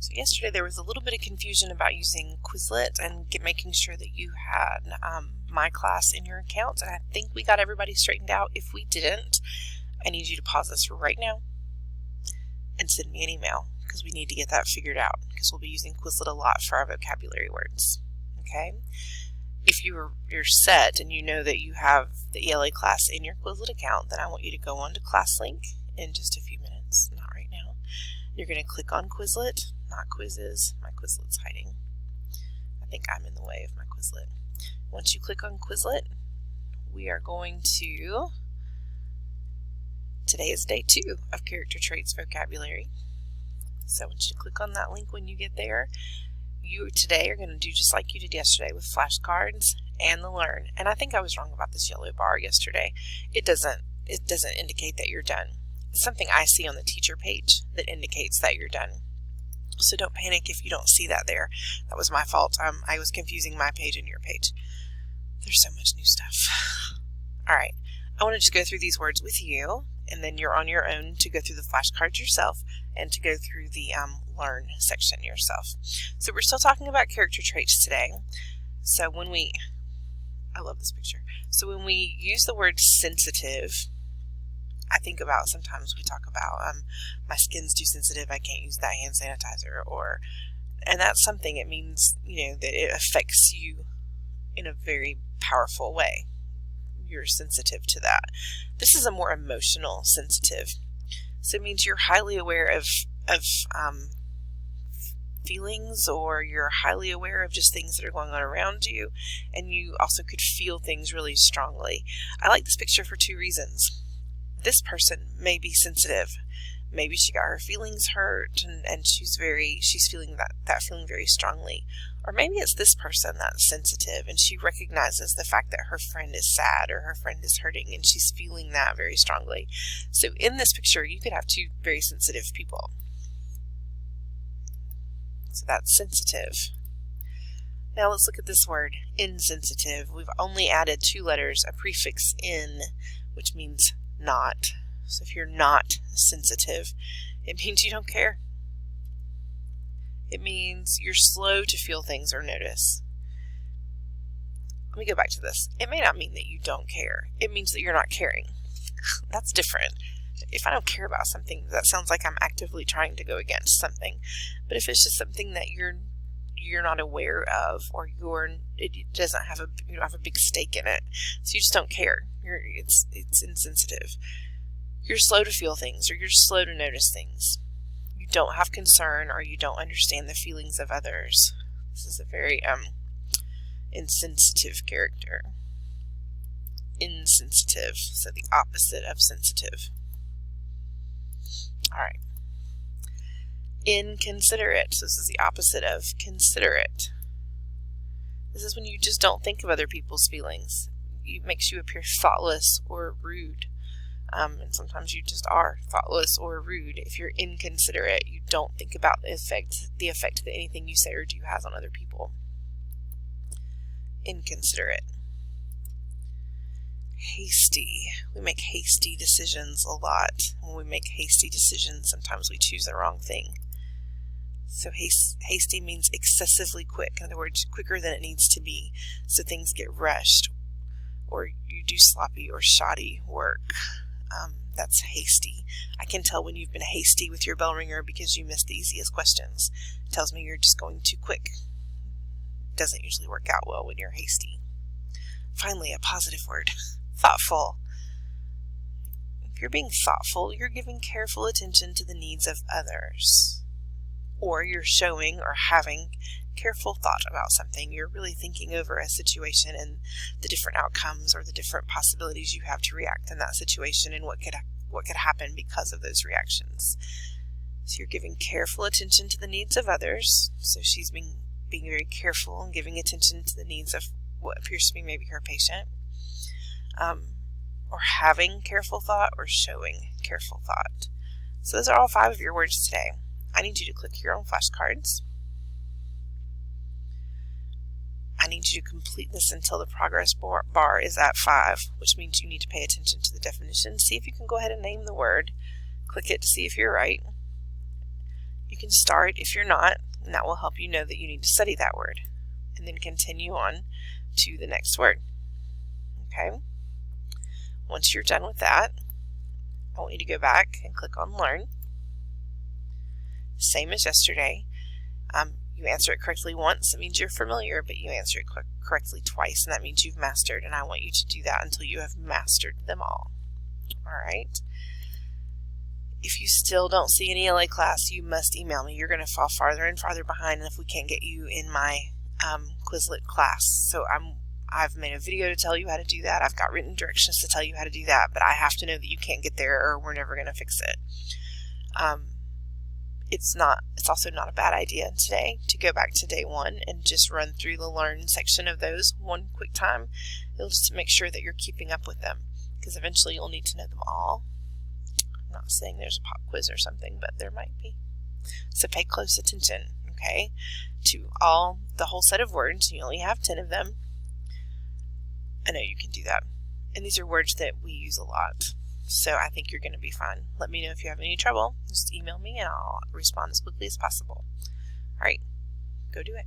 So yesterday there was a little bit of confusion about using Quizlet and making sure that you had my class in your account, and I think we got everybody straightened out. If we didn't, I need you to pause this right now and send me an email, because we need to get that figured out, because we'll be using Quizlet a lot for our vocabulary words. Okay? If you're set and you know that you have the ELA class in your Quizlet account, then I want you to go on to ClassLink in just a few minutes, not right now. You're going to click on Quizlet, not quizzes. My Quizlet's hiding. I think I'm in the way of my Quizlet. Once you click on Quizlet, we are going to, today is day 2 of Character Traits Vocabulary. So I want you to click on that link when you get there. You today are going to do just like you did yesterday with flashcards and the Learn. And I think I was wrong about this yellow bar yesterday. It doesn't indicate that you're done. It's something I see on the teacher page that indicates that you're done. So don't panic if you don't see that there. That was my fault. I was confusing my page and your page. There's so much new stuff. All right. I want to just go through these words with you, and then you're on your own to go through the flashcards yourself and to go through the Learn section yourself. So we're still talking about character traits today. So I love this picture. So when we use the word sensitive, I think about, sometimes we talk about my skin's too sensitive, I can't use that hand sanitizer, and that's something, it means, that it affects you in a very powerful way. You're sensitive to that. This is a more emotional sensitive. So it means you're highly aware of feelings, or you're highly aware of just things that are going on around you, and you also could feel things really strongly. I like this picture for 2 reasons. This person may be sensitive. Maybe she got her feelings hurt, and she's feeling that feeling very strongly. Or maybe it's this person that's sensitive, and she recognizes the fact that her friend is sad or her friend is hurting, and she's feeling that very strongly. So in this picture, you could have 2 very sensitive people. So that's sensitive. Now let's look at this word, insensitive. We've only added 2 letters, a prefix in, which means not. So if you're not sensitive, it means you don't care. It means you're slow to feel things or notice. Let me go back to this. It may not mean that you don't care. It means that you're not caring. That's different. If I don't care about something, that sounds like I'm actively trying to go against something. But if it's just something that you're not aware of, or you don't have a big stake in it, so you just don't care. It's insensitive. You're slow to feel things, or you're slow to notice things. You don't have concern, or you don't understand the feelings of others. This is a very insensitive character. Insensitive, so the opposite of sensitive. All right. Inconsiderate, so this is the opposite of considerate. This is when you just don't think of other people's feelings. It makes you appear thoughtless or rude. And sometimes you just are thoughtless or rude. If you're inconsiderate, you don't think about the effect that anything you say or do has on other people. Inconsiderate. Hasty. We make hasty decisions a lot. When we make hasty decisions, sometimes we choose the wrong thing. So hasty means excessively quick. In other words, quicker than it needs to be. So things get rushed, or you do sloppy or shoddy work. That's hasty. I can tell when you've been hasty with your bell ringer because you missed the easiest questions. It tells me you're just going too quick. It doesn't usually work out well when you're hasty. Finally, a positive word. Thoughtful. If you're being thoughtful, you're giving careful attention to the needs of others. Or you're showing or having careful thought about something. You're really thinking over a situation and the different outcomes or the different possibilities you have to react in that situation, and what could happen because of those reactions. So you're giving careful attention to the needs of others. So she's being very careful and giving attention to the needs of what appears to be maybe her patient. Or having careful thought, or showing careful thought. So those are all 5 of your words today. I need you to click here on flashcards. I need you to complete this until the progress bar is at 5, which means you need to pay attention to the definition. See if you can go ahead and name the word. Click it to see if you're right. You can start if you're not, and that will help you know that you need to study that word, and then continue on to the next word. Okay? Once you're done with that, I want you to go back and click on Learn. Same as yesterday. You answer it correctly once, it means you're familiar, but you answer it correctly twice, and that means you've mastered, and I want you to do that until you have mastered them all. Alright? If you still don't see an ELA class, you must email me. You're going to fall farther and farther behind if we can't get you in my Quizlet class. So I've made a video to tell you how to do that. I've got written directions to tell you how to do that, but I have to know that you can't get there or we're never going to fix it. It's also not a bad idea today to go back to day one and just run through the learn section of those one quick time. It'll just make sure that you're keeping up with them, because eventually you'll need to know them all. I'm not saying there's a pop quiz or something, but there might be. So pay close attention, okay, to the whole set of words. You only have 10 of them. I know you can do that. And these are words that we use a lot. So I think you're going to be fine. Let me know if you have any trouble. Just email me and I'll respond as quickly as possible. All right, go do it.